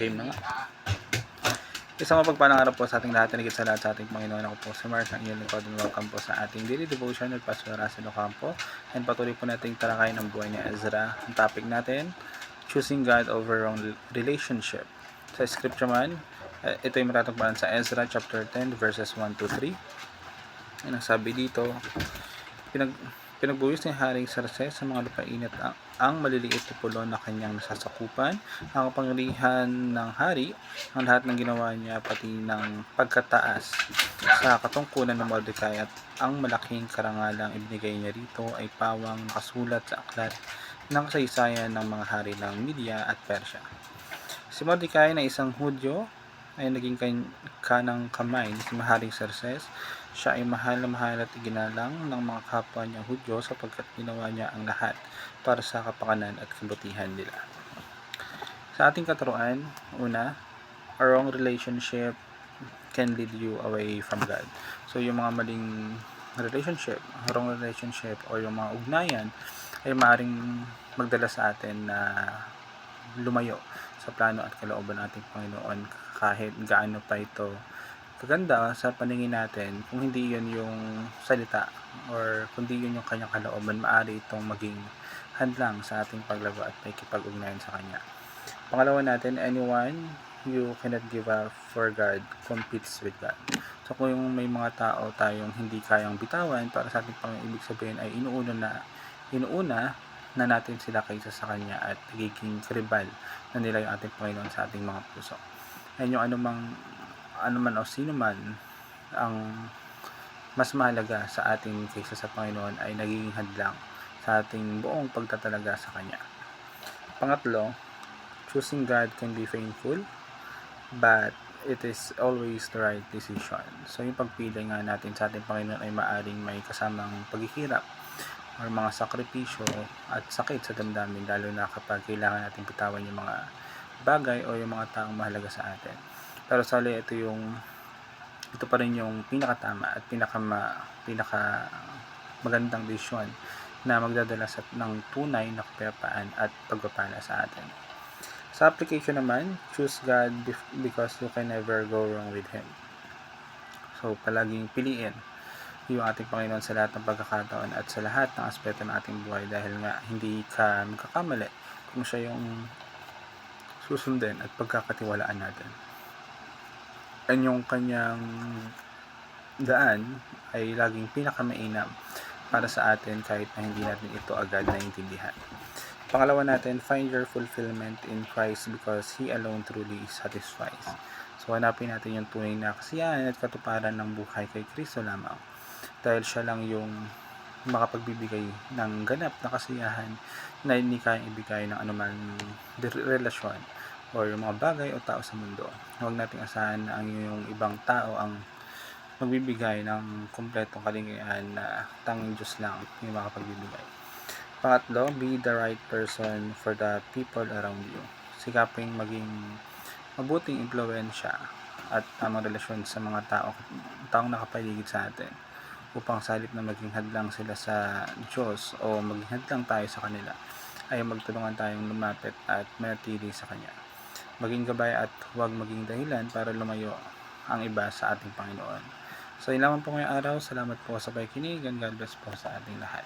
Game na nga. Isang mapagpalang araw po sa ating lahat, higit sa lahat sa ating Panginoon. Ako po si Mark, ang inyong lingkod, and welcome po sa ating daily devotional, Pastor Russell Ocampo. And patuloy po nating talakayin ang buhay ni Ezra. Ang topic natin, choosing God over wrong relationship. Sa scripture man, ito ay matatagpuan sa Ezra chapter 10 verses 1 to 3. Ang sabi dito, pinagbuwis ni Haring Xerxes sa mga lupain at ang maliliit na pulo na kanyang nasasakupan, ang kapangyarihan ng hari, ang lahat ng ginawa niya, pati ng pagkataas sa katungkulan ng Mordecai at ang malaking karangalang ibinigay niya rito ay pawang nakasulat sa aklat ng kasaysayan ng mga hari ng Media at Persia. Si Mordecai na isang Hudyo ay naging kanang kamay ni si Haring Xerxes. Siya ay mahal na mahal at iginalang ng mga kapwa niya Hudyo sapagkat ginawa niya ang lahat para sa kapakanan at kabutihan nila. Sa ating katuruan, una, a wrong relationship can lead you away from God. So yung mga maling relationship, wrong relationship o yung mga ugnayan ay maaaring magdala sa atin na lumayo sa plano at kalooban ng ating Panginoon kahit gaano pa ito kaganda sa paningin natin. Kung hindi yun yung salita or kundi yun yung kanyang kalooban, maaari itong maging hadlang sa ating paglago at pakikipag-ugnayan sa kanya. Pangalawa natin, anyone you cannot give up for God competes with God. So kung may mga tao tayong hindi kayang bitawan para sa ating Panginoon, ibig sabihin ay inuuna na natin sila kaysa sa kanya at nagiging kribal na nila yung ating Panginoon sa ating mga puso. Ayun yung anuman o sino man ang mas mahalaga sa atin kaysa sa Panginoon ay nagiging hadlang sa ating buong pagtatalaga sa Kanya. Pangatlo, choosing God can be painful, but it is always the right decision. So yung pagpili nga natin sa ating Panginoon ay maaring may kasamang paghihirap or mga sakripisyo at sakit sa damdamin, lalo na kapag kailangan natin bitawan yung mga bagay o yung mga taong mahalaga sa atin. Pero sali ito pa rin yung pinakatama at pinaka magandang desisyon na magdadala ng tunay na kapayapaan at pagpapala sa atin. Sa application naman, choose God because you can never go wrong with Him. So palaging piliin yung ating Panginoon sa lahat ng pagkakataon at sa lahat ng aspeto ng ating buhay, dahil nga hindi ka magkakamali kung siya yung susundin at pagkakatiwalaan natin. And yung kanyang daan ay laging pinakamainam para sa atin kahit na hindi natin ito agad naiintindihan. Pangalawa natin, find your fulfillment in Christ because He alone truly satisfies. So hanapin natin yung tunay na kasiyahan at katuparan ng buhay kay Kristo lamang, dahil siya lang yung makapagbibigay ng ganap na kasiyahan na hindi kayang ibigay ng anumang relasyon o yung mga bagay o tao sa mundo. Huwag nating asahan na ang yung ibang tao ang magbibigay ng kumpletong kaligayahan na tanging Diyos lang yung makapagbibigay. Pangatlo, be the right person for the people around you. Sikaping maging mabuting impluwensya at tamang relasyon sa mga taong nakapaligid sa atin, upang salip na maging hadlang sila sa Diyos o maging hadlang tayo sa kanila, ay magtulungan tayong lumapit at manatili sa Kanya. Maging gabay at huwag maging dahilan para lumayo ang iba sa ating Panginoon. So yun lamang po ngayong araw. Salamat po sa pakikinig and God bless po sa ating lahat.